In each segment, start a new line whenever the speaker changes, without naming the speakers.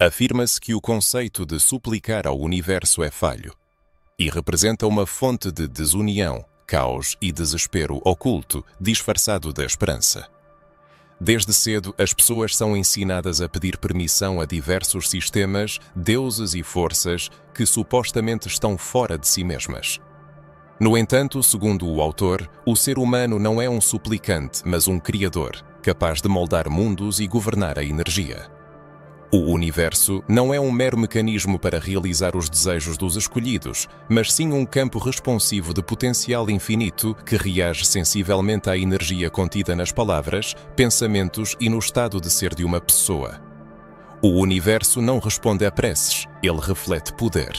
Afirma-se que o conceito de suplicar ao universo é falho e representa uma fonte de desunião, caos e desespero oculto, disfarçado da esperança. Desde cedo, as pessoas são ensinadas a pedir permissão a diversos sistemas, deuses e forças que supostamente estão fora de si mesmas. No entanto, segundo o autor, o ser humano não é um suplicante, mas um criador, capaz de moldar mundos e governar a energia. O universo não é um mero mecanismo para realizar os desejos dos escolhidos, mas sim um campo responsivo de potencial infinito que reage sensivelmente à energia contida nas palavras, pensamentos e no estado de ser de uma pessoa. O universo não responde a preces, ele reflete poder.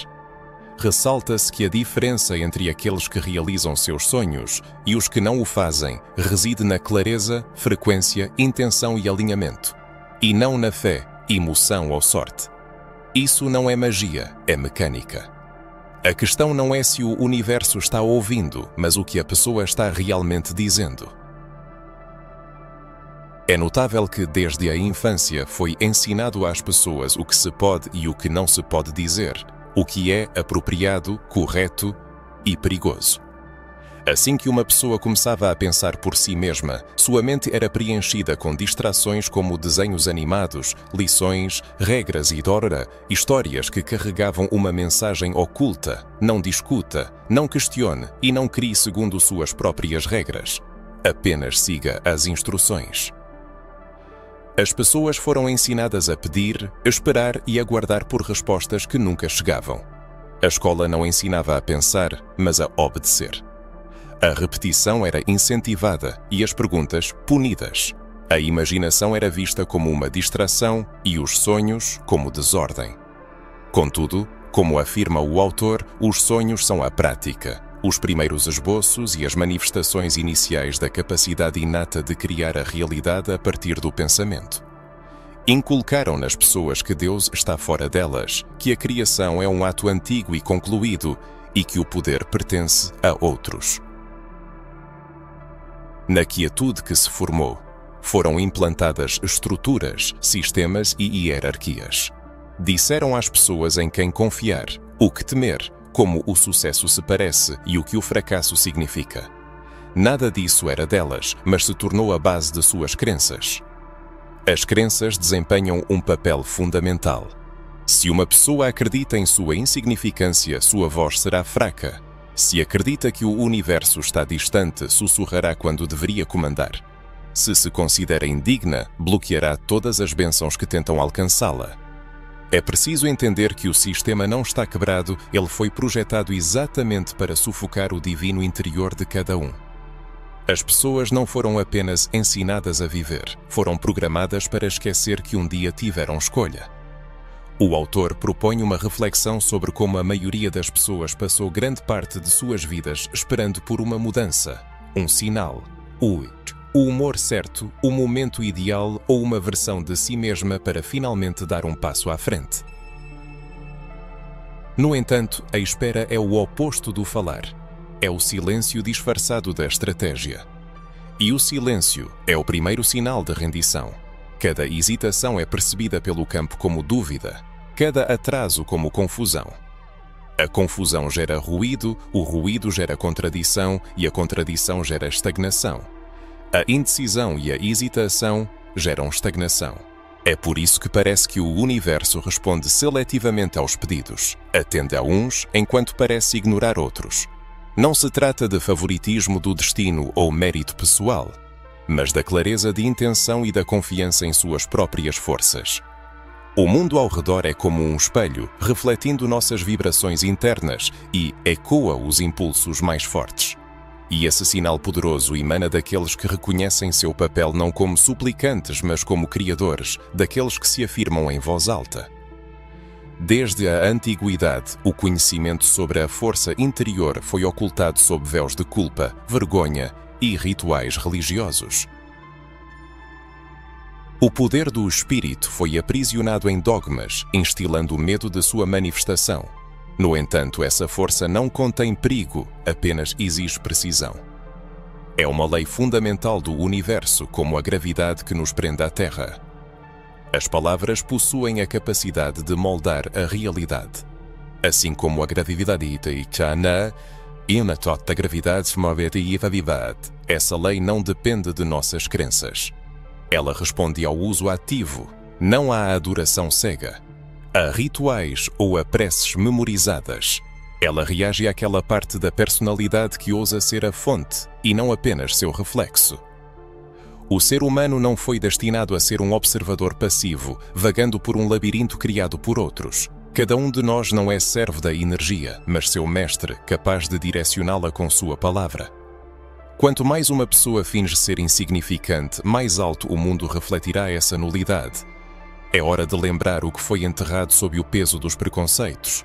Ressalta-se que a diferença entre aqueles que realizam seus sonhos e os que não o fazem reside na clareza, frequência, intenção e alinhamento, e não na fé, emoção ou sorte. Isso não é magia, é mecânica. A questão não é se o universo está ouvindo, mas o que a pessoa está realmente dizendo. É notável que desde a infância foi ensinado às pessoas o que se pode e o que não se pode dizer, o que é apropriado, correto e perigoso. Assim que uma pessoa começava a pensar por si mesma, sua mente era preenchida com distrações como desenhos animados, lições, regras e histórias que carregavam uma mensagem oculta: não discuta, não questione e não crie segundo suas próprias regras. Apenas siga as instruções. As pessoas foram ensinadas a pedir, esperar e aguardar por respostas que nunca chegavam. A escola não ensinava a pensar, mas a obedecer. A repetição era incentivada e as perguntas punidas. A imaginação era vista como uma distração e os sonhos como desordem. Contudo, como afirma o autor, os sonhos são a prática, os primeiros esboços e as manifestações iniciais da capacidade inata de criar a realidade a partir do pensamento. Inculcaram nas pessoas que Deus está fora delas, que a criação é um ato antigo e concluído e que o poder pertence a outros. Na quietude que se formou, foram implantadas estruturas, sistemas e hierarquias. Disseram às pessoas em quem confiar, o que temer, como o sucesso se parece e o que o fracasso significa. Nada disso era delas, mas se tornou a base de suas crenças. As crenças desempenham um papel fundamental. Se uma pessoa acredita em sua insignificância, sua voz será fraca. Se acredita que o universo está distante, sussurrará quando deveria comandar. Se se considera indigna, bloqueará todas as bênçãos que tentam alcançá-la. É preciso entender que o sistema não está quebrado, ele foi projetado exatamente para sufocar o divino interior de cada um. As pessoas não foram apenas ensinadas a viver, foram programadas para esquecer que um dia tiveram escolha. O autor propõe uma reflexão sobre como a maioria das pessoas passou grande parte de suas vidas esperando por uma mudança, um sinal, o humor certo, o momento ideal ou uma versão de si mesma para finalmente dar um passo à frente. No entanto, a espera é o oposto do falar. É o silêncio disfarçado da estratégia. E o silêncio é o primeiro sinal de rendição. Cada hesitação é percebida pelo campo como dúvida, cada atraso como confusão. A confusão gera ruído, o ruído gera contradição e a contradição gera estagnação. A indecisão e a hesitação geram estagnação. É por isso que parece que o universo responde seletivamente aos pedidos, atende a uns enquanto parece ignorar outros. Não se trata de favoritismo do destino ou mérito pessoal, mas da clareza de intenção e da confiança em suas próprias forças. O mundo ao redor é como um espelho, refletindo nossas vibrações internas e ecoa os impulsos mais fortes. E esse sinal poderoso emana daqueles que reconhecem seu papel não como suplicantes, mas como criadores, daqueles que se afirmam em voz alta. Desde a antiguidade, o conhecimento sobre a força interior foi ocultado sob véus de culpa, vergonha e rituais religiosos. O poder do espírito foi aprisionado em dogmas, instilando o medo de sua manifestação. No entanto, essa força não contém perigo, apenas exige precisão. É uma lei fundamental do universo, como a gravidade que nos prende à Terra. As palavras possuem a capacidade de moldar a realidade. Assim como a gravidade e uma tota gravidade se move e viva. Essa lei não depende de nossas crenças. Ela responde ao uso ativo, não à adoração cega, a rituais ou a preces memorizadas. Ela reage àquela parte da personalidade que ousa ser a fonte e não apenas seu reflexo. O ser humano não foi destinado a ser um observador passivo, vagando por um labirinto criado por outros. Cada um de nós não é servo da energia, mas seu mestre, capaz de direcioná-la com sua palavra. Quanto mais uma pessoa finge ser insignificante, mais alto o mundo refletirá essa nulidade. É hora de lembrar o que foi enterrado sob o peso dos preconceitos.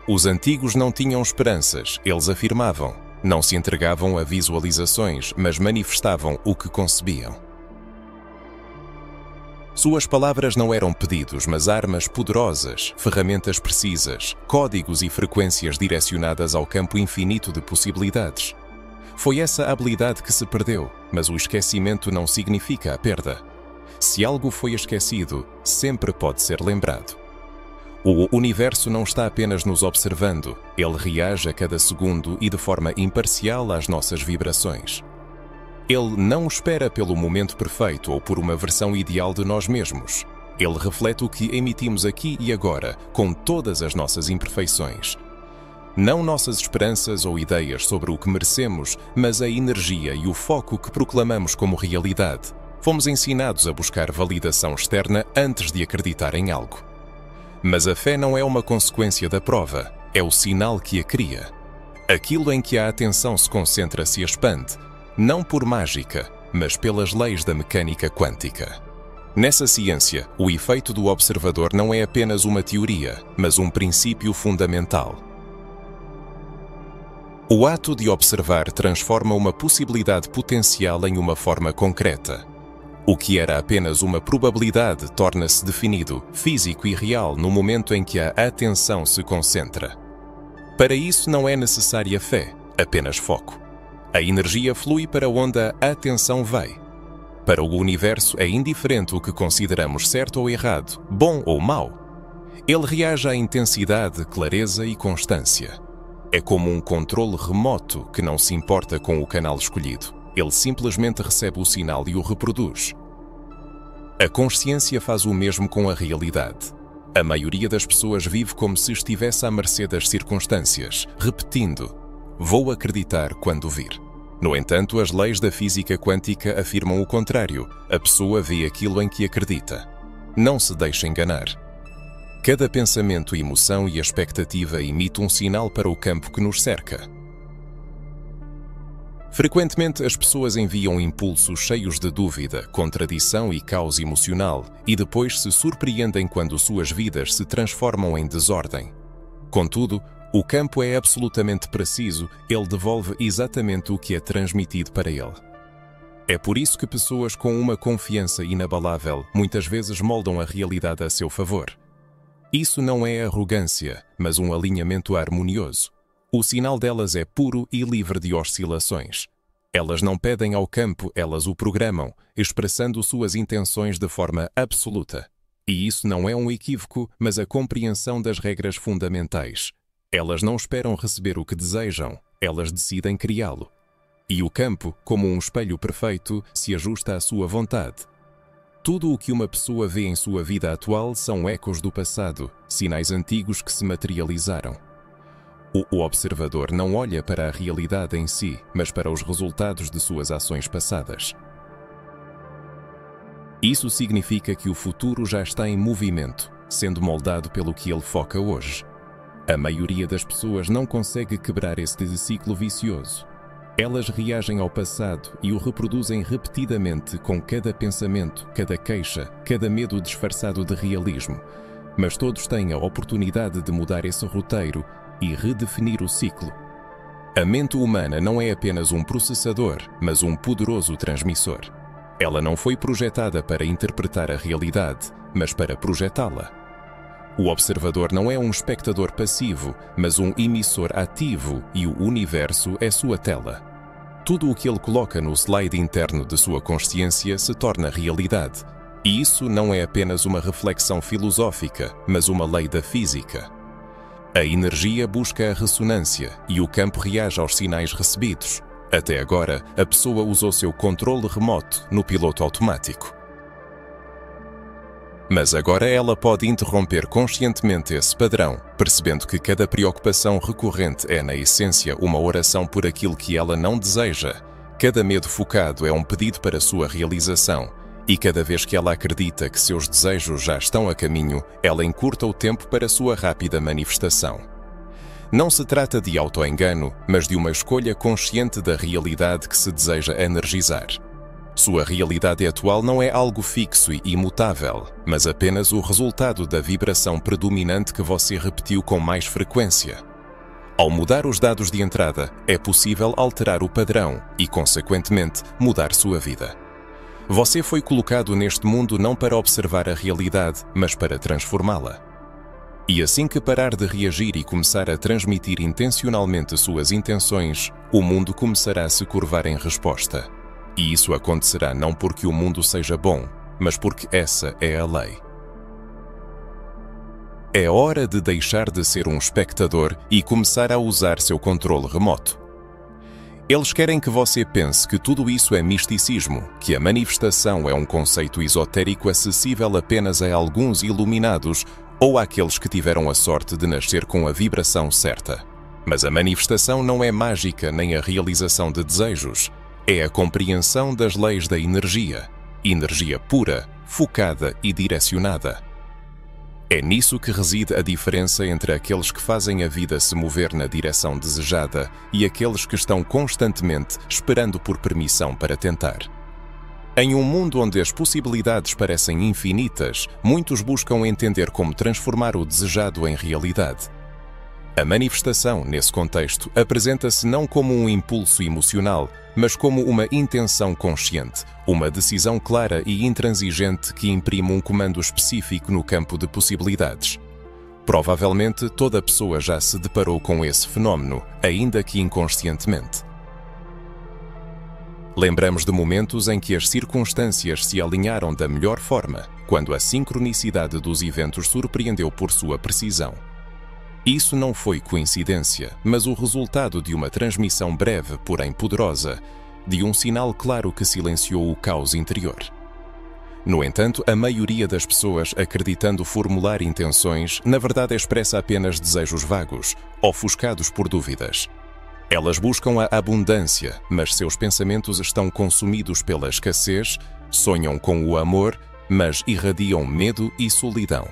Os antigos não tinham esperanças, eles afirmavam. Não se entregavam a visualizações, mas manifestavam o que concebiam. Suas palavras não eram pedidos, mas armas poderosas, ferramentas precisas, códigos e frequências direcionadas ao campo infinito de possibilidades. Foi essa habilidade que se perdeu, mas o esquecimento não significa a perda. Se algo foi esquecido, sempre pode ser lembrado. O universo não está apenas nos observando, ele reage a cada segundo e de forma imparcial às nossas vibrações. Ele não espera pelo momento perfeito ou por uma versão ideal de nós mesmos. Ele reflete o que emitimos aqui e agora, com todas as nossas imperfeições. Não nossas esperanças ou ideias sobre o que merecemos, mas a energia e o foco que proclamamos como realidade. Fomos ensinados a buscar validação externa antes de acreditar em algo. Mas a fé não é uma consequência da prova, é o sinal que a cria. Aquilo em que a atenção se concentra se expande, não por mágica, mas pelas leis da mecânica quântica. Nessa ciência, o efeito do observador não é apenas uma teoria, mas um princípio fundamental. O ato de observar transforma uma possibilidade potencial em uma forma concreta. O que era apenas uma probabilidade torna-se definido, físico e real no momento em que a atenção se concentra. Para isso não é necessária fé, apenas foco. A energia flui para onde a atenção vai. Para o universo é indiferente o que consideramos certo ou errado, bom ou mau. Ele reage à intensidade, clareza e constância. É como um controle remoto que não se importa com o canal escolhido. Ele simplesmente recebe o sinal e o reproduz. A consciência faz o mesmo com a realidade. A maioria das pessoas vive como se estivesse à mercê das circunstâncias, repetindo: vou acreditar quando vir. No entanto, as leis da física quântica afirmam o contrário. A pessoa vê aquilo em que acredita. Não se deixe enganar. Cada pensamento, emoção e expectativa emite um sinal para o campo que nos cerca. Frequentemente, as pessoas enviam impulsos cheios de dúvida, contradição e caos emocional, e depois se surpreendem quando suas vidas se transformam em desordem. Contudo, o campo é absolutamente preciso, ele devolve exatamente o que é transmitido para ele. É por isso que pessoas com uma confiança inabalável muitas vezes moldam a realidade a seu favor. Isso não é arrogância, mas um alinhamento harmonioso. O sinal delas é puro e livre de oscilações. Elas não pedem ao campo, elas o programam, expressando suas intenções de forma absoluta. E isso não é um equívoco, mas a compreensão das regras fundamentais. Elas não esperam receber o que desejam, elas decidem criá-lo. E o campo, como um espelho perfeito, se ajusta à sua vontade. Tudo o que uma pessoa vê em sua vida atual são ecos do passado, sinais antigos que se materializaram. O observador não olha para a realidade em si, mas para os resultados de suas ações passadas. Isso significa que o futuro já está em movimento, sendo moldado pelo que ele foca hoje. A maioria das pessoas não consegue quebrar este ciclo vicioso. Elas reagem ao passado e o reproduzem repetidamente com cada pensamento, cada queixa, cada medo disfarçado de realismo. Mas todos têm a oportunidade de mudar esse roteiro e redefinir o ciclo. A mente humana não é apenas um processador, mas um poderoso transmissor. Ela não foi projetada para interpretar a realidade, mas para projetá-la. O observador não é um espectador passivo, mas um emissor ativo, e o universo é sua tela. Tudo o que ele coloca no slide interno de sua consciência se torna realidade. E isso não é apenas uma reflexão filosófica, mas uma lei da física. A energia busca a ressonância e o campo reage aos sinais recebidos. Até agora, a pessoa usou seu controle remoto no piloto automático. Mas agora ela pode interromper conscientemente esse padrão, percebendo que cada preocupação recorrente é, na essência, uma oração por aquilo que ela não deseja. Cada medo focado é um pedido para sua realização. E cada vez que ela acredita que seus desejos já estão a caminho, ela encurta o tempo para sua rápida manifestação. Não se trata de autoengano, mas de uma escolha consciente da realidade que se deseja energizar. Sua realidade atual não é algo fixo e imutável, mas apenas o resultado da vibração predominante que você repetiu com mais frequência. Ao mudar os dados de entrada, é possível alterar o padrão e, consequentemente, mudar sua vida. Você foi colocado neste mundo não para observar a realidade, mas para transformá-la. E assim que parar de reagir e começar a transmitir intencionalmente suas intenções, o mundo começará a se curvar em resposta. E isso acontecerá não porque o mundo seja bom, mas porque essa é a lei. É hora de deixar de ser um espectador e começar a usar seu controle remoto. Eles querem que você pense que tudo isso é misticismo, que a manifestação é um conceito esotérico acessível apenas a alguns iluminados ou àqueles que tiveram a sorte de nascer com a vibração certa. Mas a manifestação não é mágica nem a realização de desejos. É a compreensão das leis da energia. Energia pura, focada e direcionada. É nisso que reside a diferença entre aqueles que fazem a vida se mover na direção desejada e aqueles que estão constantemente esperando por permissão para tentar. Em um mundo onde as possibilidades parecem infinitas, muitos buscam entender como transformar o desejado em realidade. A manifestação, nesse contexto, apresenta-se não como um impulso emocional, mas como uma intenção consciente, uma decisão clara e intransigente que imprime um comando específico no campo de possibilidades. Provavelmente toda pessoa já se deparou com esse fenómeno, ainda que inconscientemente. Lembramos de momentos em que as circunstâncias se alinharam da melhor forma, quando a sincronicidade dos eventos surpreendeu por sua precisão. Isso não foi coincidência, mas o resultado de uma transmissão breve, porém poderosa, de um sinal claro que silenciou o caos interior. No entanto, a maioria das pessoas, acreditando formular intenções, na verdade expressa apenas desejos vagos, ofuscados por dúvidas. Elas buscam a abundância, mas seus pensamentos estão consumidos pela escassez, sonham com o amor, mas irradiam medo e solidão.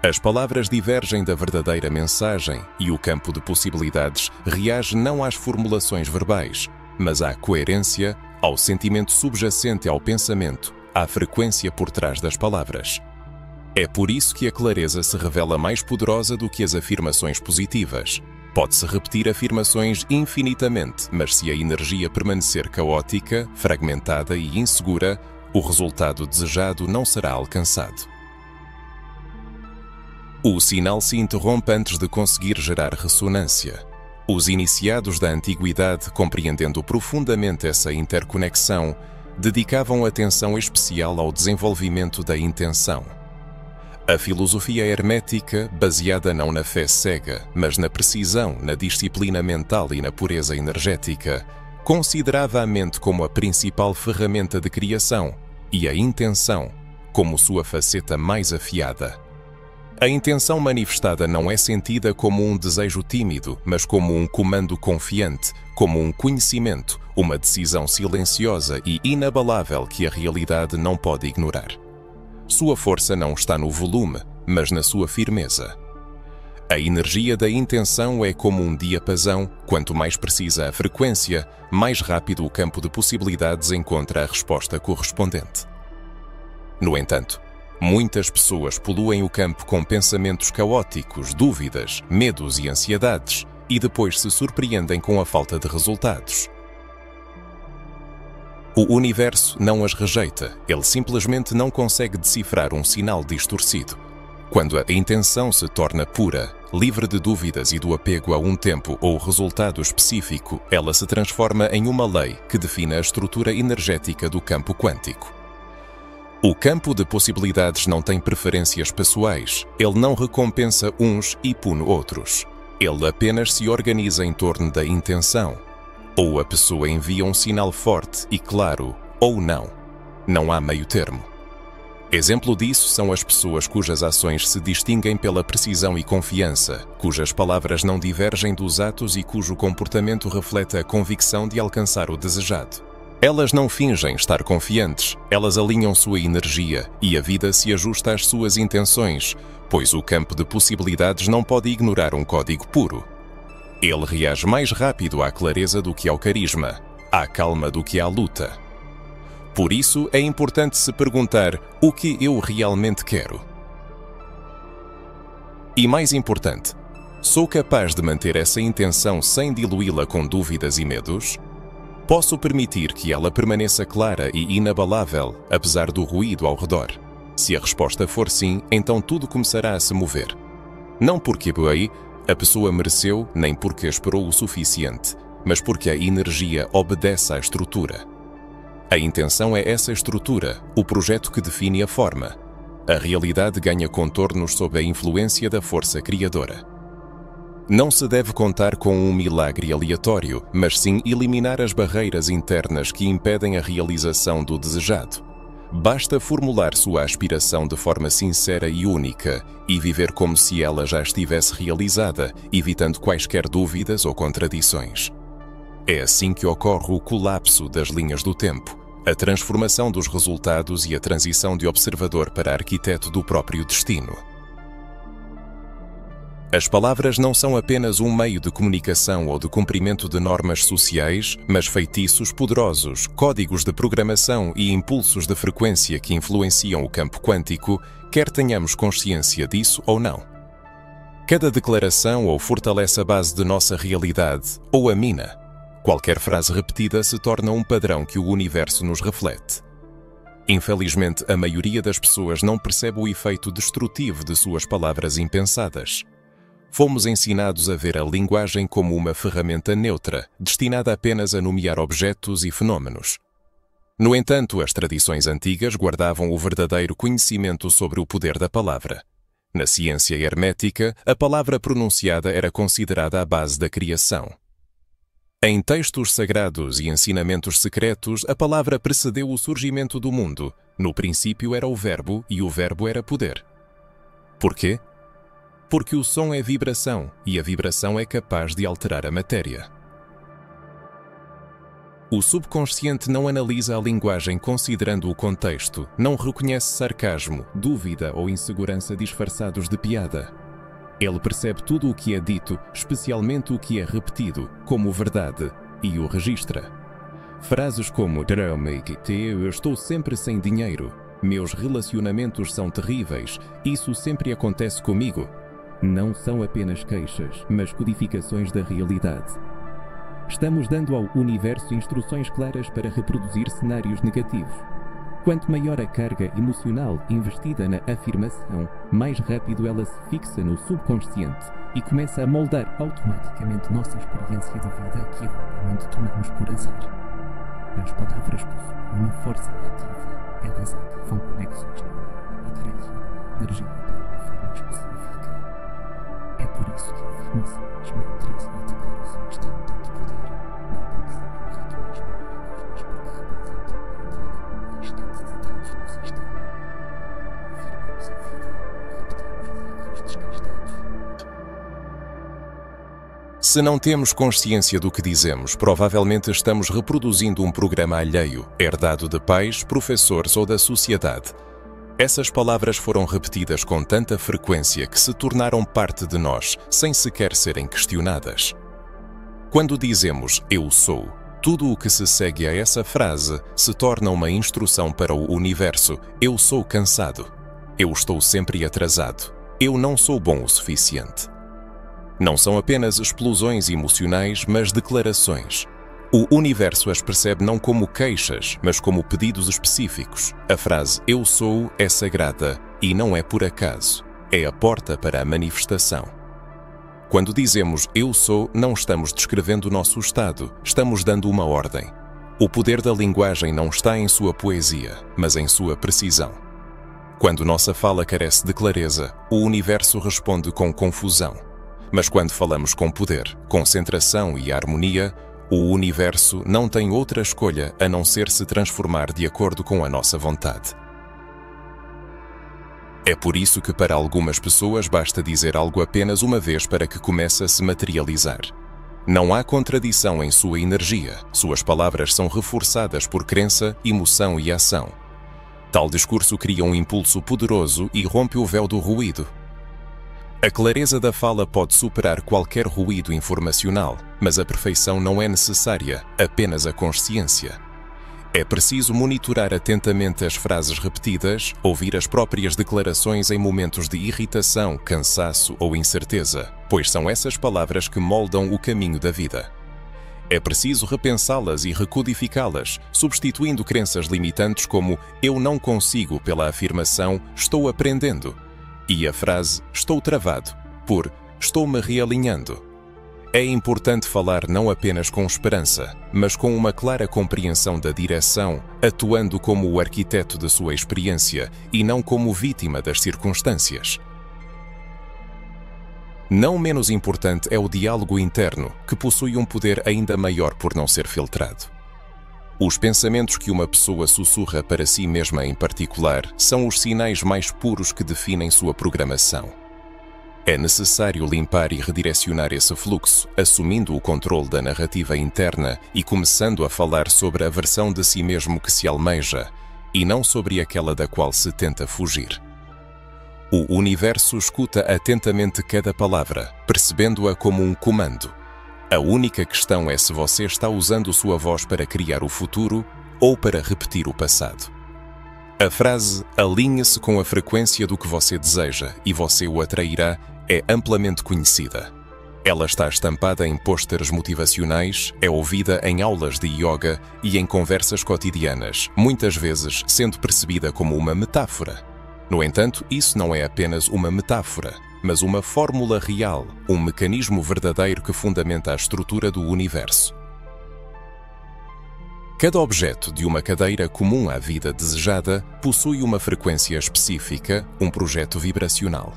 As palavras divergem da verdadeira mensagem e o campo de possibilidades reage não às formulações verbais, mas à coerência, ao sentimento subjacente ao pensamento, à frequência por trás das palavras. É por isso que a clareza se revela mais poderosa do que as afirmações positivas. Pode-se repetir afirmações infinitamente, mas se a energia permanecer caótica, fragmentada e insegura, o resultado desejado não será alcançado. O sinal se interrompe antes de conseguir gerar ressonância. Os iniciados da antiguidade, compreendendo profundamente essa interconexão, dedicavam atenção especial ao desenvolvimento da intenção. A filosofia hermética, baseada não na fé cega, mas na precisão, na disciplina mental e na pureza energética, considerava a mente como a principal ferramenta de criação e a intenção como sua faceta mais afiada. A intenção manifestada não é sentida como um desejo tímido, mas como um comando confiante, como um conhecimento, uma decisão silenciosa e inabalável que a realidade não pode ignorar. Sua força não está no volume, mas na sua firmeza. A energia da intenção é como um diapasão, quanto mais precisa a frequência, mais rápido o campo de possibilidades encontra a resposta correspondente. No entanto, muitas pessoas poluem o campo com pensamentos caóticos, dúvidas, medos e ansiedades, e depois se surpreendem com a falta de resultados. O universo não as rejeita, ele simplesmente não consegue decifrar um sinal distorcido. Quando a intenção se torna pura, livre de dúvidas e do apego a um tempo ou resultado específico, ela se transforma em uma lei que define a estrutura energética do campo quântico. O campo de possibilidades não tem preferências pessoais. Ele não recompensa uns e pune outros. Ele apenas se organiza em torno da intenção. Ou a pessoa envia um sinal forte e claro, ou não. Não há meio termo. Exemplo disso são as pessoas cujas ações se distinguem pela precisão e confiança, cujas palavras não divergem dos atos e cujo comportamento reflete a convicção de alcançar o desejado. Elas não fingem estar confiantes, elas alinham sua energia e a vida se ajusta às suas intenções, pois o campo de possibilidades não pode ignorar um código puro. Ele reage mais rápido à clareza do que ao carisma, à calma do que à luta. Por isso, é importante se perguntar o que eu realmente quero. E mais importante, sou capaz de manter essa intenção sem diluí-la com dúvidas e medos? Posso permitir que ela permaneça clara e inabalável, apesar do ruído ao redor? Se a resposta for sim, então tudo começará a se mover. Não porque a pessoa mereceu, nem porque esperou o suficiente, mas porque a energia obedece à estrutura. A intenção é essa estrutura, o projeto que define a forma. A realidade ganha contornos sob a influência da força criadora. Não se deve contar com um milagre aleatório, mas sim eliminar as barreiras internas que impedem a realização do desejado. Basta formular sua aspiração de forma sincera e única e viver como se ela já estivesse realizada, evitando quaisquer dúvidas ou contradições. É assim que ocorre o colapso das linhas do tempo, a transformação dos resultados e a transição de observador para arquiteto do próprio destino. As palavras não são apenas um meio de comunicação ou de cumprimento de normas sociais, mas feitiços poderosos, códigos de programação e impulsos de frequência que influenciam o campo quântico, quer tenhamos consciência disso ou não. Cada declaração ou fortalece a base de nossa realidade, ou a mina. Qualquer frase repetida se torna um padrão que o universo nos reflete. Infelizmente, a maioria das pessoas não percebe o efeito destrutivo de suas palavras impensadas. Fomos ensinados a ver a linguagem como uma ferramenta neutra, destinada apenas a nomear objetos e fenômenos. No entanto, as tradições antigas guardavam o verdadeiro conhecimento sobre o poder da palavra. Na ciência hermética, a palavra pronunciada era considerada a base da criação. Em textos sagrados e ensinamentos secretos, a palavra precedeu o surgimento do mundo. No princípio era o verbo e o verbo era poder. Por quê? Porque o som é vibração e a vibração é capaz de alterar a matéria. O subconsciente não analisa a linguagem considerando o contexto, não reconhece sarcasmo, dúvida ou insegurança disfarçados de piada. Ele percebe tudo o que é dito, especialmente o que é repetido, como verdade, e o registra. Frases como "eu estou sempre sem dinheiro", "meus relacionamentos são terríveis", "isso sempre acontece comigo", não são apenas queixas, mas codificações da realidade. Estamos dando ao universo instruções claras para reproduzir cenários negativos. Quanto maior a carga emocional investida na afirmação, mais rápido ela se fixa no subconsciente e começa a moldar automaticamente nossa experiência de vida que erroneamente tomamos por azar. As palavras possuem uma força ativa, elas ativam conexões neurais e dirigem a energia de uma forma específica. É por isso que afirmações, mantras e declarações têm tanto poder, não porque sejam rituais mágicos, mas porque representam uma entrada constante de dados no sistema. Afirmamos a vida, repetimos milagres desgastados. Se não temos consciência do que dizemos, provavelmente estamos reproduzindo um programa alheio, herdado de pais, professores ou da sociedade. Essas palavras foram repetidas com tanta frequência que se tornaram parte de nós, sem sequer serem questionadas. Quando dizemos "eu sou", tudo o que se segue a essa frase se torna uma instrução para o universo. Eu sou cansado. Eu estou sempre atrasado. Eu não sou bom o suficiente. Não são apenas explosões emocionais, mas declarações. O universo as percebe não como queixas, mas como pedidos específicos. A frase "eu sou" é sagrada e não é por acaso. É a porta para a manifestação. Quando dizemos "eu sou", não estamos descrevendo o nosso estado, estamos dando uma ordem. O poder da linguagem não está em sua poesia, mas em sua precisão. Quando nossa fala carece de clareza, o universo responde com confusão. Mas quando falamos com poder, concentração e harmonia, o universo não tem outra escolha a não ser se transformar de acordo com a nossa vontade. É por isso que para algumas pessoas basta dizer algo apenas uma vez para que comece a se materializar. Não há contradição em sua energia, suas palavras são reforçadas por crença, emoção e ação. Tal discurso cria um impulso poderoso e rompe o véu do ruído. A clareza da fala pode superar qualquer ruído informacional, mas a perfeição não é necessária, apenas a consciência. É preciso monitorar atentamente as frases repetidas, ouvir as próprias declarações em momentos de irritação, cansaço ou incerteza, pois são essas palavras que moldam o caminho da vida. É preciso repensá-las e recodificá-las, substituindo crenças limitantes como "eu não consigo" pela afirmação "estou aprendendo" e a frase "estou travado" por "estou-me realinhando". É importante falar não apenas com esperança, mas com uma clara compreensão da direção, atuando como o arquiteto de sua experiência e não como vítima das circunstâncias. Não menos importante é o diálogo interno, que possui um poder ainda maior por não ser filtrado. Os pensamentos que uma pessoa sussurra para si mesma em particular são os sinais mais puros que definem sua programação. É necessário limpar e redirecionar esse fluxo, assumindo o controle da narrativa interna e começando a falar sobre a versão de si mesmo que se almeja, e não sobre aquela da qual se tenta fugir. O universo escuta atentamente cada palavra, percebendo-a como um comando. A única questão é se você está usando sua voz para criar o futuro ou para repetir o passado. A frase "alinhe-se com a frequência do que você deseja e você o atrairá" é amplamente conhecida. Ela está estampada em pôsteres motivacionais, é ouvida em aulas de yoga e em conversas cotidianas, muitas vezes sendo percebida como uma metáfora. No entanto, isso não é apenas uma metáfora, mas uma fórmula real, um mecanismo verdadeiro que fundamenta a estrutura do universo. Cada objeto de uma cadeira comum à vida desejada possui uma frequência específica, um projeto vibracional.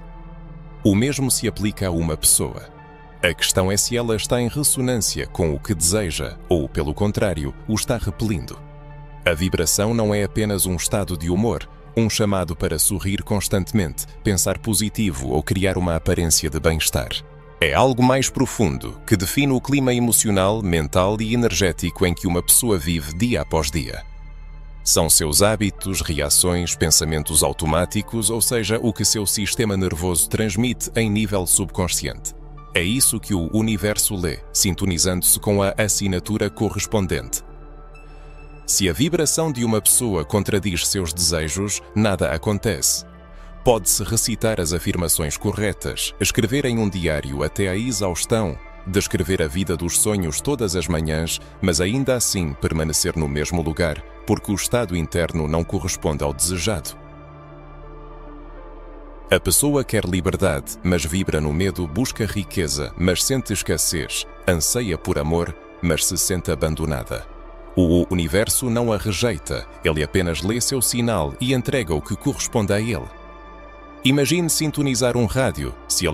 O mesmo se aplica a uma pessoa. A questão é se ela está em ressonância com o que deseja ou, pelo contrário, o está repelindo. A vibração não é apenas um estado de humor, um chamado para sorrir constantemente, pensar positivo ou criar uma aparência de bem-estar. É algo mais profundo, que define o clima emocional, mental e energético em que uma pessoa vive dia após dia. São seus hábitos, reações, pensamentos automáticos, ou seja, o que seu sistema nervoso transmite em nível subconsciente. É isso que o universo lê, sintonizando-se com a assinatura correspondente. Se a vibração de uma pessoa contradiz seus desejos, nada acontece. Pode-se recitar as afirmações corretas, escrever em um diário até à exaustão, descrever a vida dos sonhos todas as manhãs, mas ainda assim permanecer no mesmo lugar, porque o estado interno não corresponde ao desejado. A pessoa quer liberdade, mas vibra no medo, busca riqueza, mas sente escassez, anseia por amor, mas se sente abandonada. O universo não a rejeita, ele apenas lê seu sinal e entrega o que corresponde a ele. Imagine sintonizar um rádio, se ele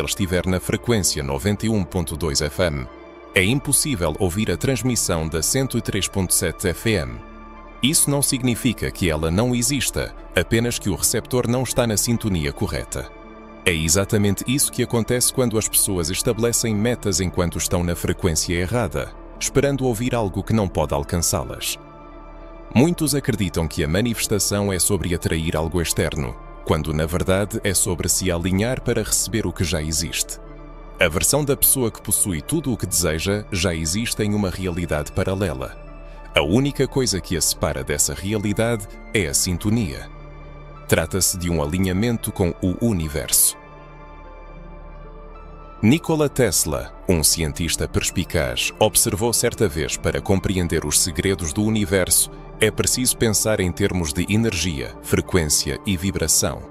estiver na frequência 91.2 FM. É impossível ouvir a transmissão da 103.7 FM. Isso não significa que ela não exista, apenas que o receptor não está na sintonia correta. É exatamente isso que acontece quando as pessoas estabelecem metas enquanto estão na frequência errada, esperando ouvir algo que não pode alcançá-las. Muitos acreditam que a manifestação é sobre atrair algo externo, quando na verdade é sobre se alinhar para receber o que já existe. A versão da pessoa que possui tudo o que deseja já existe em uma realidade paralela. A única coisa que a separa dessa realidade é a sintonia. Trata-se de um alinhamento com o universo. Nikola Tesla, um cientista perspicaz, observou certa vez: para compreender os segredos do universo, é preciso pensar em termos de energia, frequência e vibração.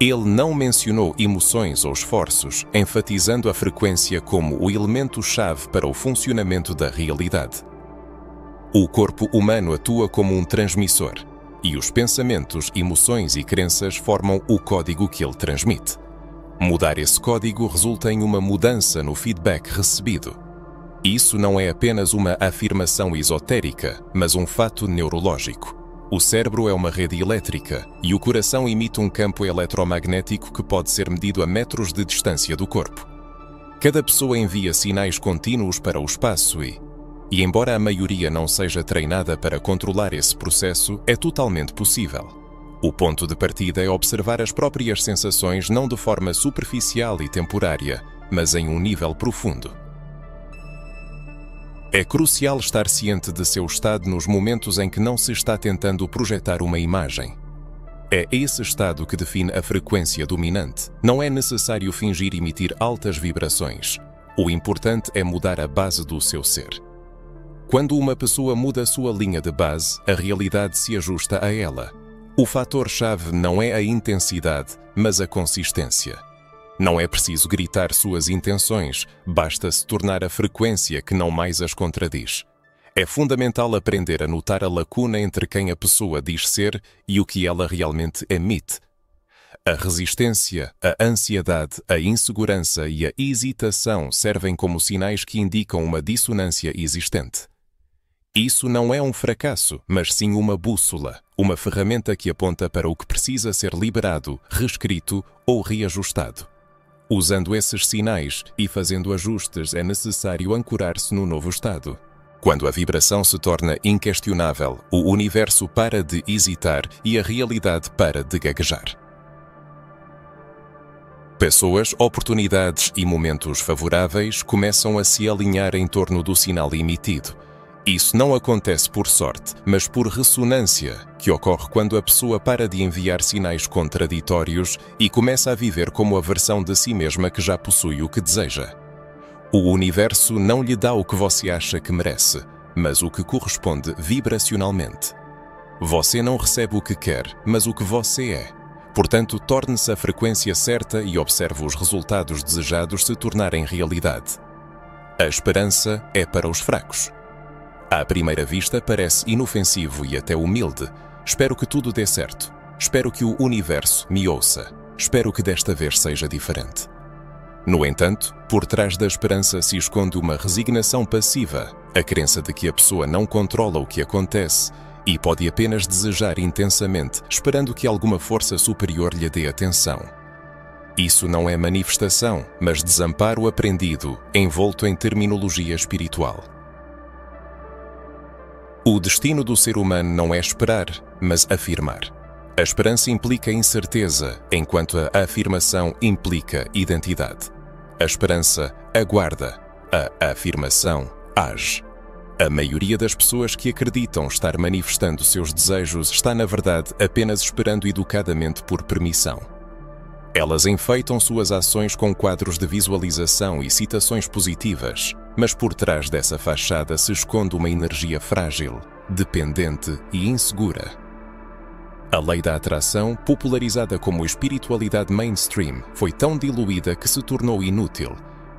Ele não mencionou emoções ou esforços, enfatizando a frequência como o elemento-chave para o funcionamento da realidade. O corpo humano atua como um transmissor, e os pensamentos, emoções e crenças formam o código que ele transmite. Mudar esse código resulta em uma mudança no feedback recebido. Isso não é apenas uma afirmação esotérica, mas um fato neurológico. O cérebro é uma rede elétrica e o coração emite um campo eletromagnético que pode ser medido a metros de distância do corpo. Cada pessoa envia sinais contínuos para o espaço e embora a maioria não seja treinada para controlar esse processo, é totalmente possível. O ponto de partida é observar as próprias sensações não de forma superficial e temporária, mas em um nível profundo. É crucial estar ciente de seu estado nos momentos em que não se está tentando projetar uma imagem. É esse estado que define a frequência dominante. Não é necessário fingir emitir altas vibrações. O importante é mudar a base do seu ser. Quando uma pessoa muda a sua linha de base, a realidade se ajusta a ela. O fator-chave não é a intensidade, mas a consistência. Não é preciso gritar suas intenções, basta se tornar a frequência que não mais as contradiz. É fundamental aprender a notar a lacuna entre quem a pessoa diz ser e o que ela realmente emite. A resistência, a ansiedade, a insegurança e a hesitação servem como sinais que indicam uma dissonância existente. Isso não é um fracasso, mas sim uma bússola, uma ferramenta que aponta para o que precisa ser liberado, reescrito ou reajustado. Usando esses sinais e fazendo ajustes, é necessário ancorar-se no novo estado. Quando a vibração se torna inquestionável, o universo para de hesitar e a realidade para de gaguejar. Pessoas, oportunidades e momentos favoráveis começam a se alinhar em torno do sinal emitido. Isso não acontece por sorte, mas por ressonância, que ocorre quando a pessoa para de enviar sinais contraditórios e começa a viver como a versão de si mesma que já possui o que deseja. O universo não lhe dá o que você acha que merece, mas o que corresponde vibracionalmente. Você não recebe o que quer, mas o que você é. Portanto, torne-se a frequência certa e observe os resultados desejados se tornarem realidade. A esperança é para os fracos. À primeira vista parece inofensivo e até humilde. Espero que tudo dê certo. Espero que o universo me ouça. Espero que desta vez seja diferente. No entanto, por trás da esperança se esconde uma resignação passiva, a crença de que a pessoa não controla o que acontece e pode apenas desejar intensamente, esperando que alguma força superior lhe dê atenção. Isso não é manifestação, mas desamparo aprendido, envolto em terminologia espiritual. O destino do ser humano não é esperar, mas afirmar. A esperança implica incerteza, enquanto a afirmação implica identidade. A esperança aguarda, a afirmação age. A maioria das pessoas que acreditam estar manifestando seus desejos está, na verdade, apenas esperando educadamente por permissão. Elas enfeitam suas ações com quadros de visualização e citações positivas, mas por trás dessa fachada se esconde uma energia frágil, dependente e insegura. A lei da atração, popularizada como espiritualidade mainstream, foi tão diluída que se tornou inútil.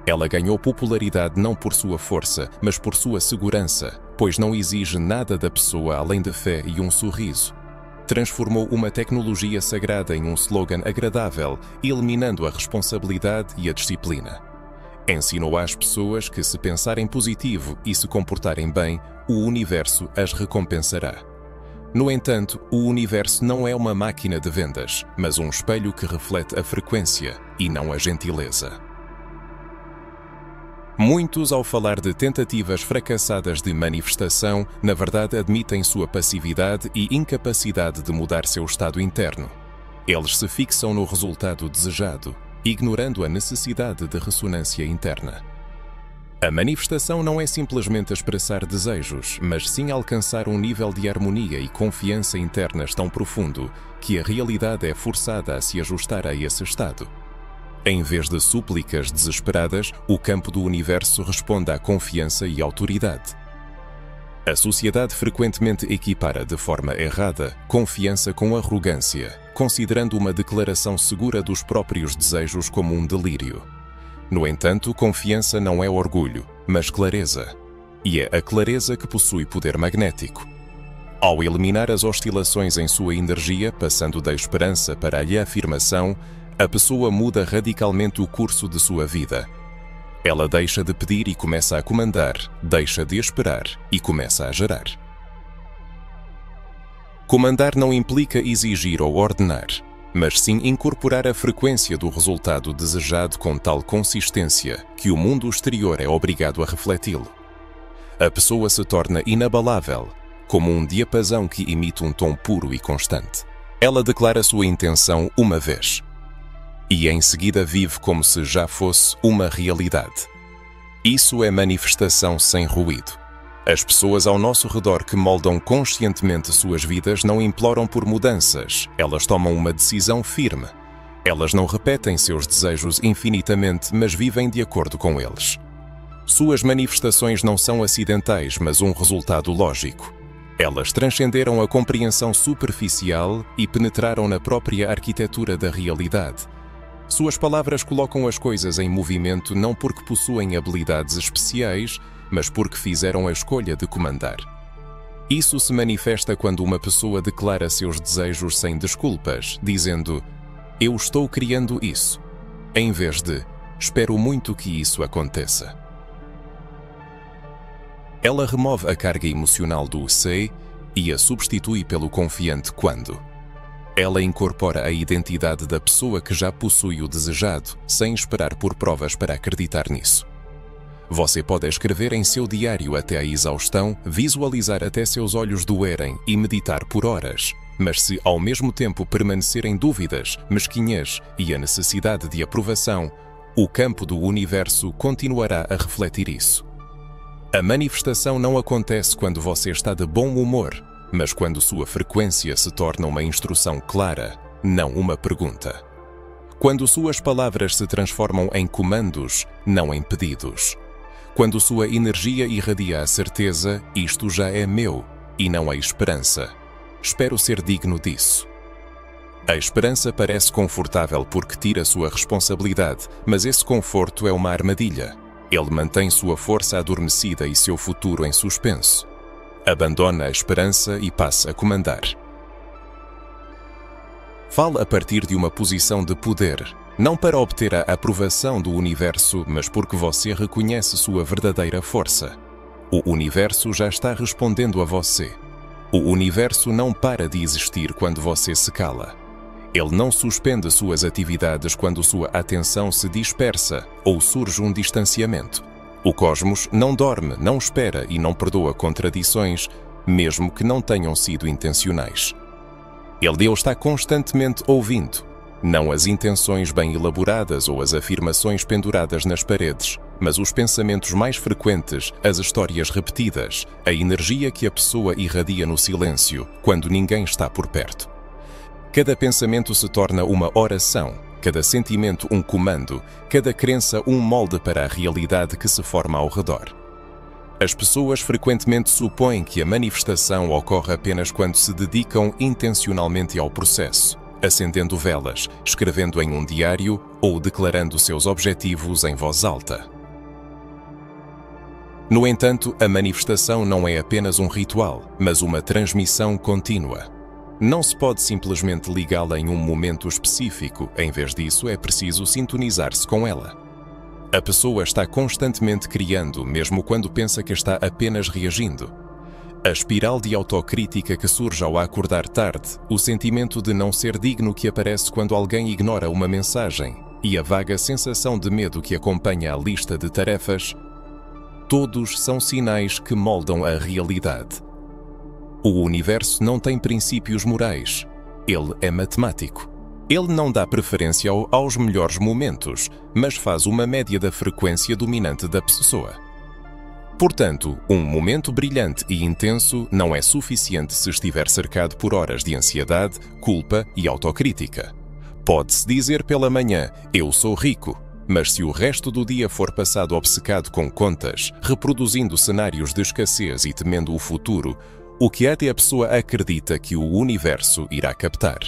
Ela ganhou popularidade não por sua força, mas por sua segurança, pois não exige nada da pessoa além de fé e um sorriso. Transformou uma tecnologia sagrada em um slogan agradável, eliminando a responsabilidade e a disciplina. Ensinou às pessoas que, se pensarem positivo e se comportarem bem, o universo as recompensará. No entanto, o universo não é uma máquina de vendas, mas um espelho que reflete a frequência e não a gentileza. Muitos, ao falar de tentativas fracassadas de manifestação, na verdade admitem sua passividade e incapacidade de mudar seu estado interno. Eles se fixam no resultado desejado, ignorando a necessidade de ressonância interna. A manifestação não é simplesmente expressar desejos, mas sim alcançar um nível de harmonia e confiança internas tão profundo que a realidade é forçada a se ajustar a esse estado. Em vez de súplicas desesperadas, o campo do universo responde à confiança e autoridade. A sociedade frequentemente equipara de forma errada confiança com arrogância, considerando uma declaração segura dos próprios desejos como um delírio. No entanto, confiança não é orgulho, mas clareza. e é a clareza que possui poder magnético. Ao eliminar as oscilações em sua energia, passando da esperança para a afirmação, a pessoa muda radicalmente o curso de sua vida. Ela deixa de pedir e começa a comandar, deixa de esperar e começa a gerar. Comandar não implica exigir ou ordenar, mas sim incorporar a frequência do resultado desejado com tal consistência que o mundo exterior é obrigado a refleti-lo. A pessoa se torna inabalável, como um diapasão que imita um tom puro e constante. Ela declara sua intenção uma vez, e em seguida vive como se já fosse uma realidade. Isso é manifestação sem ruído. As pessoas ao nosso redor que moldam conscientemente suas vidas não imploram por mudanças, elas tomam uma decisão firme. Elas não repetem seus desejos infinitamente, mas vivem de acordo com eles. Suas manifestações não são acidentais, mas um resultado lógico. Elas transcenderam a compreensão superficial e penetraram na própria arquitetura da realidade. Suas palavras colocam as coisas em movimento não porque possuem habilidades especiais, mas porque fizeram a escolha de comandar. Isso se manifesta quando uma pessoa declara seus desejos sem desculpas, dizendo: "Eu estou criando isso", em vez de "espero muito que isso aconteça". Ela remove a carga emocional do sei e a substitui pelo confiante quando. Ela incorpora a identidade da pessoa que já possui o desejado, sem esperar por provas para acreditar nisso. Você pode escrever em seu diário até a exaustão, visualizar até seus olhos doerem e meditar por horas, mas se ao mesmo tempo permanecerem dúvidas, mesquinhez e a necessidade de aprovação, o campo do universo continuará a refletir isso. A manifestação não acontece quando você está de bom humor, mas quando sua frequência se torna uma instrução clara, não uma pergunta. Quando suas palavras se transformam em comandos, não em pedidos. Quando sua energia irradia a certeza, isto já é meu, e não a esperança. Espero ser digno disso. A esperança parece confortável porque tira sua responsabilidade, mas esse conforto é uma armadilha. Ele mantém sua força adormecida e seu futuro em suspenso. Abandona a esperança e passa a comandar. Fale a partir de uma posição de poder, não para obter a aprovação do universo, mas porque você reconhece sua verdadeira força. O universo já está respondendo a você. O universo não para de existir quando você se cala. Ele não suspende suas atividades quando sua atenção se dispersa ou surge um distanciamento. O cosmos não dorme, não espera e não perdoa contradições, mesmo que não tenham sido intencionais. Ele está constantemente ouvindo, não as intenções bem elaboradas ou as afirmações penduradas nas paredes, mas os pensamentos mais frequentes, as histórias repetidas, a energia que a pessoa irradia no silêncio, quando ninguém está por perto. Cada pensamento se torna uma oração, cada sentimento um comando, cada crença um molde para a realidade que se forma ao redor. As pessoas frequentemente supõem que a manifestação ocorre apenas quando se dedicam intencionalmente ao processo, acendendo velas, escrevendo em um diário ou declarando seus objetivos em voz alta. No entanto, a manifestação não é apenas um ritual, mas uma transmissão contínua. Não se pode simplesmente ligá-la em um momento específico, em vez disso é preciso sintonizar-se com ela. A pessoa está constantemente criando, mesmo quando pensa que está apenas reagindo. A espiral de autocrítica que surge ao acordar tarde, o sentimento de não ser digno que aparece quando alguém ignora uma mensagem e a vaga sensação de medo que acompanha a lista de tarefas, todos são sinais que moldam a realidade. O universo não tem princípios morais. Ele é matemático. Ele não dá preferência aos melhores momentos, mas faz uma média da frequência dominante da pessoa. Portanto, um momento brilhante e intenso não é suficiente se estiver cercado por horas de ansiedade, culpa e autocrítica. Pode-se dizer pela manhã, eu sou rico, mas se o resto do dia for passado obcecado com contas, reproduzindo cenários de escassez e temendo o futuro, o que até a pessoa acredita que o universo irá captar.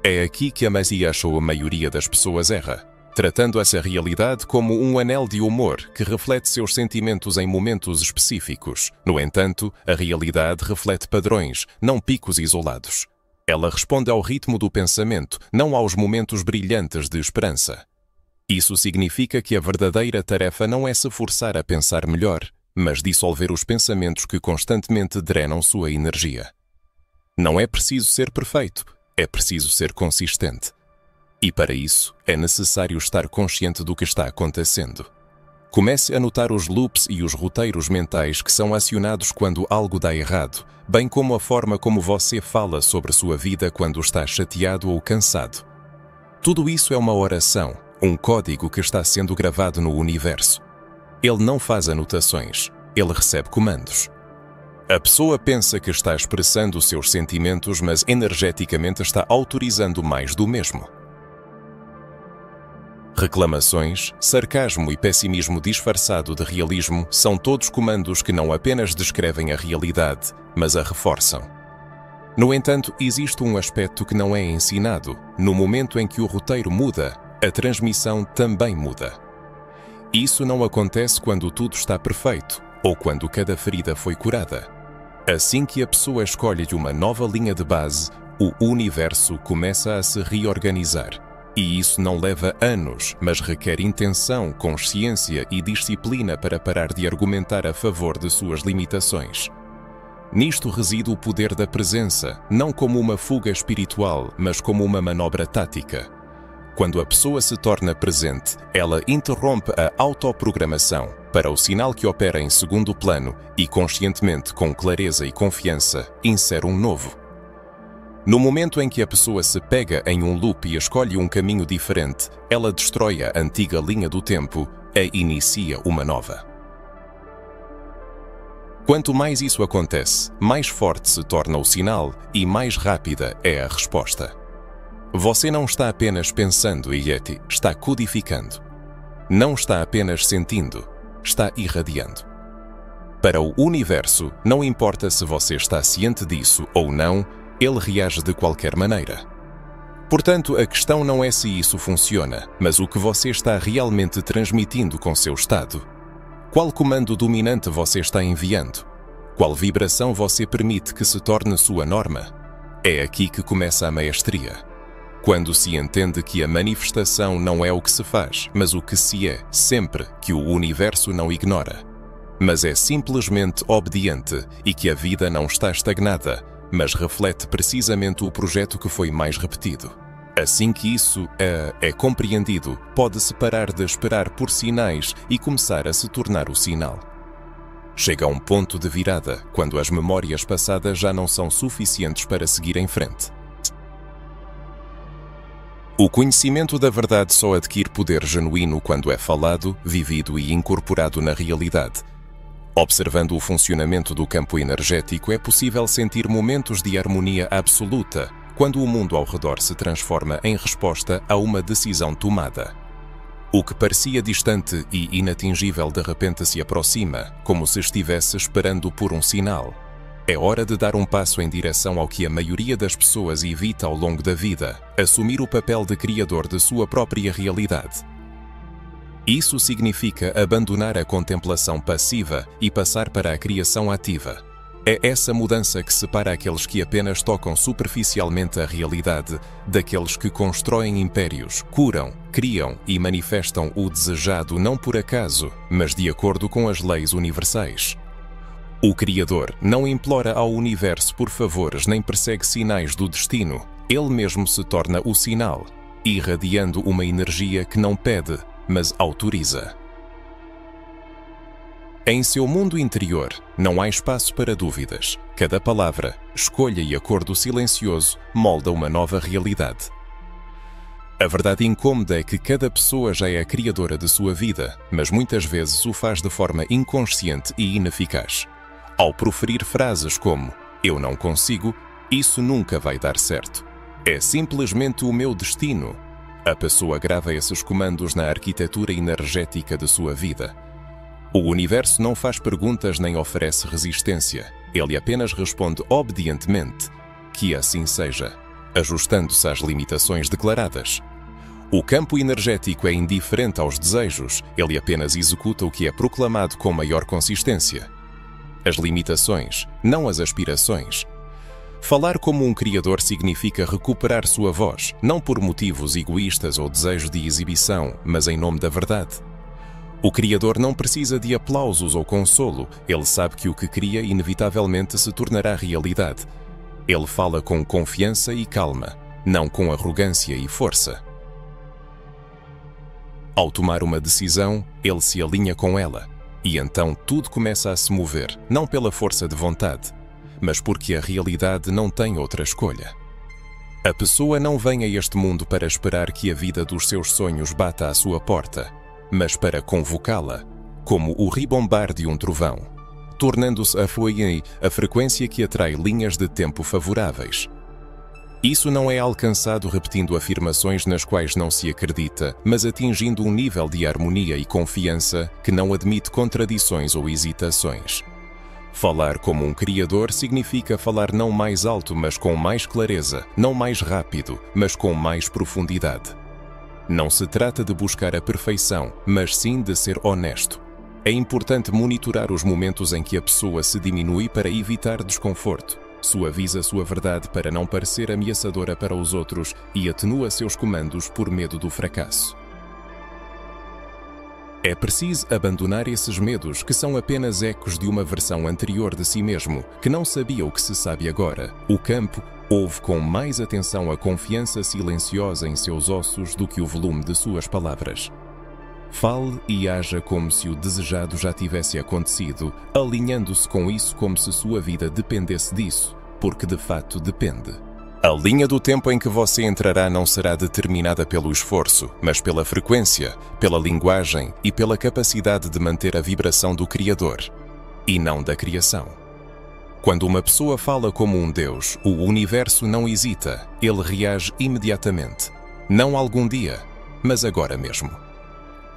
É aqui que a maioria das pessoas erra. tratando essa realidade como um anel de humor que reflete seus sentimentos em momentos específicos. No entanto, a realidade reflete padrões, não picos isolados. Ela responde ao ritmo do pensamento, não aos momentos brilhantes de esperança. Isso significa que a verdadeira tarefa não é se forçar a pensar melhor, mas dissolver os pensamentos que constantemente drenam sua energia. Não é preciso ser perfeito, é preciso ser consistente. E para isso, é necessário estar consciente do que está acontecendo. Comece a notar os loops e os roteiros mentais que são acionados quando algo dá errado, bem como a forma como você fala sobre sua vida quando está chateado ou cansado. Tudo isso é uma oração, um código que está sendo gravado no universo. Ele não faz anotações, ele recebe comandos. A pessoa pensa que está expressando os seus sentimentos, mas energeticamente está autorizando mais do mesmo. Reclamações, sarcasmo e pessimismo disfarçado de realismo são todos comandos que não apenas descrevem a realidade, mas a reforçam. No entanto, existe um aspecto que não é ensinado. No momento em que o roteiro muda, a transmissão também muda. Isso não acontece quando tudo está perfeito ou quando cada ferida foi curada. Assim que a pessoa escolhe uma nova linha de base, o universo começa a se reorganizar. E isso não leva anos, mas requer intenção, consciência e disciplina para parar de argumentar a favor de suas limitações. Nisto reside o poder da presença, não como uma fuga espiritual, mas como uma manobra tática. Quando a pessoa se torna presente, ela interrompe a autoprogramação para o sinal que opera em segundo plano e, conscientemente, com clareza e confiança, insere um novo. No momento em que a pessoa se pega em um loop e escolhe um caminho diferente, ela destrói a antiga linha do tempo e inicia uma nova. Quanto mais isso acontece, mais forte se torna o sinal e mais rápida é a resposta. Você não está apenas pensando, Yeti, está codificando. Não está apenas sentindo, está irradiando. Para o universo, não importa se você está ciente disso ou não, ele reage de qualquer maneira. Portanto, a questão não é se isso funciona, mas o que você está realmente transmitindo com seu estado. Qual comando dominante você está enviando? Qual vibração você permite que se torne sua norma? É aqui que começa a maestria. Quando se entende que a manifestação não é o que se faz, mas o que se é, sempre que o universo não ignora. Mas é simplesmente obediente e que a vida não está estagnada, mas reflete precisamente o projeto que foi mais repetido. Assim que isso é compreendido, pode-se parar de esperar por sinais e começar a se tornar o sinal. Chega a um ponto de virada, quando as memórias passadas já não são suficientes para seguir em frente. O conhecimento da verdade só adquire poder genuíno quando é falado, vivido e incorporado na realidade. Observando o funcionamento do campo energético, é possível sentir momentos de harmonia absoluta, quando o mundo ao redor se transforma em resposta a uma decisão tomada. O que parecia distante e inatingível de repente se aproxima, como se estivesse esperando por um sinal. É hora de dar um passo em direção ao que a maioria das pessoas evita ao longo da vida, assumir o papel de criador de sua própria realidade. Isso significa abandonar a contemplação passiva e passar para a criação ativa. É essa mudança que separa aqueles que apenas tocam superficialmente a realidade daqueles que constroem impérios, curam, criam e manifestam o desejado não por acaso, mas de acordo com as leis universais. O Criador não implora ao universo por favores nem persegue sinais do destino. Ele mesmo se torna o sinal, irradiando uma energia que não pede, mas autoriza. Em seu mundo interior, não há espaço para dúvidas. Cada palavra, escolha e acordo silencioso molda uma nova realidade. A verdade incômoda é que cada pessoa já é a criadora de sua vida, mas muitas vezes o faz de forma inconsciente e ineficaz. Ao proferir frases como "eu não consigo", isso nunca vai dar certo. É simplesmente o meu destino. A pessoa grava esses comandos na arquitetura energética de sua vida. O universo não faz perguntas nem oferece resistência. Ele apenas responde obedientemente, que assim seja, ajustando-se às limitações declaradas. O campo energético é indiferente aos desejos, ele apenas executa o que é proclamado com maior consistência. As limitações, não as aspirações. Falar como um criador significa recuperar sua voz, não por motivos egoístas ou desejos de exibição, mas em nome da verdade. O criador não precisa de aplausos ou consolo, ele sabe que o que cria inevitavelmente se tornará realidade. Ele fala com confiança e calma, não com arrogância e força. Ao tomar uma decisão, ele se alinha com ela, e então tudo começa a se mover, não pela força de vontade, mas porque a realidade não tem outra escolha. A pessoa não vem a este mundo para esperar que a vida dos seus sonhos bata à sua porta, mas para convocá-la, como o ribombar de um trovão, tornando-se a frequência que atrai linhas de tempo favoráveis. Isso não é alcançado repetindo afirmações nas quais não se acredita, mas atingindo um nível de harmonia e confiança que não admite contradições ou hesitações. Falar como um criador significa falar não mais alto, mas com mais clareza, não mais rápido, mas com mais profundidade. Não se trata de buscar a perfeição, mas sim de ser honesto. É importante monitorar os momentos em que a pessoa se diminui para evitar desconforto. Suaviza sua verdade para não parecer ameaçadora para os outros e atenua seus comandos por medo do fracasso. É preciso abandonar esses medos que são apenas ecos de uma versão anterior de si mesmo, que não sabia o que se sabe agora. O campo ouve com mais atenção a confiança silenciosa em seus ossos do que o volume de suas palavras. Fale e haja como se o desejado já tivesse acontecido, alinhando-se com isso como se sua vida dependesse disso, porque de fato depende. A linha do tempo em que você entrará não será determinada pelo esforço, mas pela frequência, pela linguagem e pela capacidade de manter a vibração do Criador, e não da criação. Quando uma pessoa fala como um Deus, o universo não hesita, ele reage imediatamente. Não algum dia, mas agora mesmo.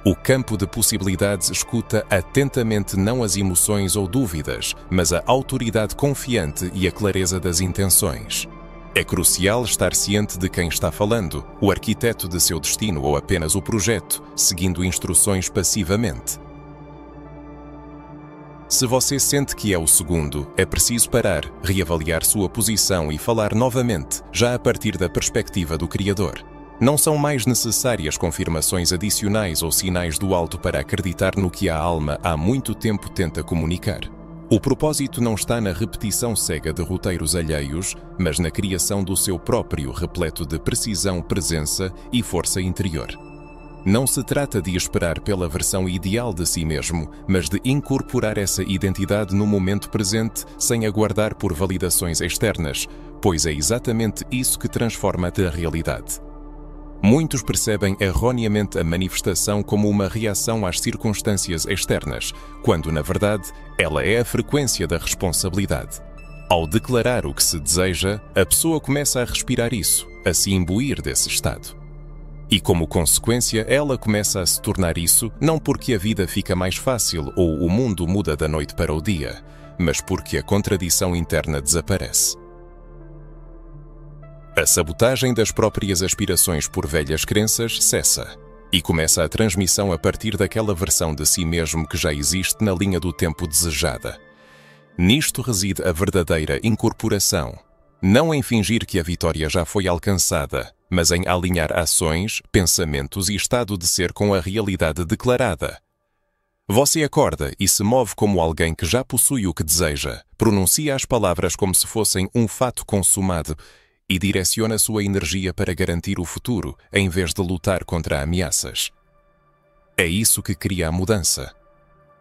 O campo de possibilidades escuta atentamente não as emoções ou dúvidas, mas a autoridade confiante e a clareza das intenções. É crucial estar ciente de quem está falando, o arquiteto de seu destino ou apenas o projeto, seguindo instruções passivamente. Se você sente que é o segundo, é preciso parar, reavaliar sua posição e falar novamente, já a partir da perspectiva do Criador. Não são mais necessárias confirmações adicionais ou sinais do alto para acreditar no que a alma há muito tempo tenta comunicar. O propósito não está na repetição cega de roteiros alheios, mas na criação do seu próprio, repleto de precisão, presença e força interior. Não se trata de esperar pela versão ideal de si mesmo, mas de incorporar essa identidade no momento presente sem aguardar por validações externas, pois é exatamente isso que transforma a realidade. Muitos percebem erroneamente a manifestação como uma reação às circunstâncias externas, quando, na verdade, ela é a frequência da responsabilidade. Ao declarar o que se deseja, a pessoa começa a respirar isso, a se imbuir desse estado. E, como consequência, ela começa a se tornar isso não porque a vida fica mais fácil ou o mundo muda da noite para o dia, mas porque a contradição interna desaparece. A sabotagem das próprias aspirações por velhas crenças cessa e começa a transmissão a partir daquela versão de si mesmo que já existe na linha do tempo desejada. Nisto reside a verdadeira incorporação, não em fingir que a vitória já foi alcançada, mas em alinhar ações, pensamentos e estado de ser com a realidade declarada. Você acorda e se move como alguém que já possui o que deseja, pronuncia as palavras como se fossem um fato consumado e direciona sua energia para garantir o futuro, em vez de lutar contra ameaças. É isso que cria a mudança.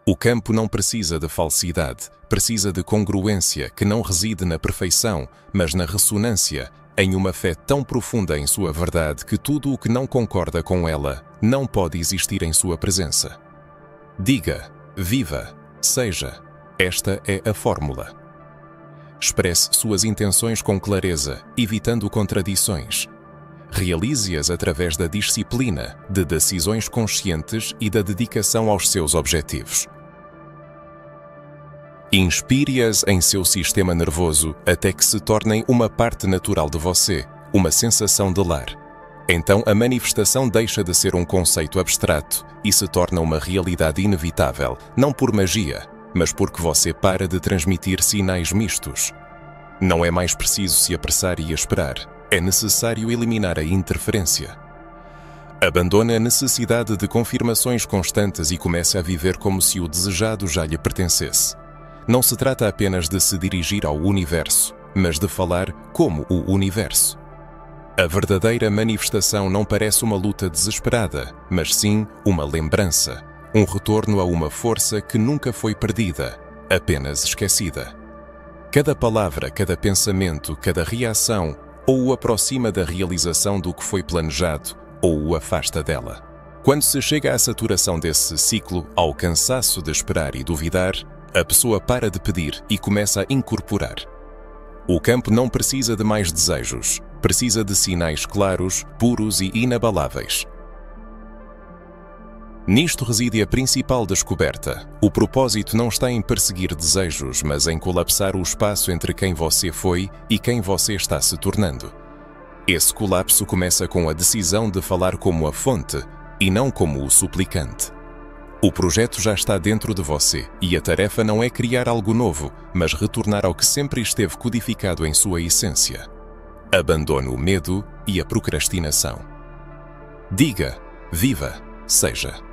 O campo não precisa de falsidade, precisa de congruência que não reside na perfeição, mas na ressonância, em uma fé tão profunda em sua verdade que tudo o que não concorda com ela não pode existir em sua presença. Diga, viva, seja. Esta é a fórmula. Expresse suas intenções com clareza, evitando contradições. Realize-as através da disciplina, de decisões conscientes e da dedicação aos seus objetivos. Inspire-as em seu sistema nervoso até que se tornem uma parte natural de você, uma sensação de lar. Então a manifestação deixa de ser um conceito abstrato e se torna uma realidade inevitável, não por magia, mas porque você para de transmitir sinais mistos. Não é mais preciso se apressar e esperar, é necessário eliminar a interferência. Abandone a necessidade de confirmações constantes e comece a viver como se o desejado já lhe pertencesse. Não se trata apenas de se dirigir ao universo, mas de falar como o universo. A verdadeira manifestação não parece uma luta desesperada, mas sim uma lembrança, um retorno a uma força que nunca foi perdida, apenas esquecida. Cada palavra, cada pensamento, cada reação ou o aproxima da realização do que foi planejado ou o afasta dela. Quando se chega à saturação desse ciclo, ao cansaço de esperar e duvidar, a pessoa para de pedir e começa a incorporar. O campo não precisa de mais desejos, precisa de sinais claros, puros e inabaláveis. Nisto reside a principal descoberta. O propósito não está em perseguir desejos, mas em colapsar o espaço entre quem você foi e quem você está se tornando. Esse colapso começa com a decisão de falar como a fonte e não como o suplicante. O projeto já está dentro de você e a tarefa não é criar algo novo, mas retornar ao que sempre esteve codificado em sua essência. Abandone o medo e a procrastinação. Diga, viva, seja.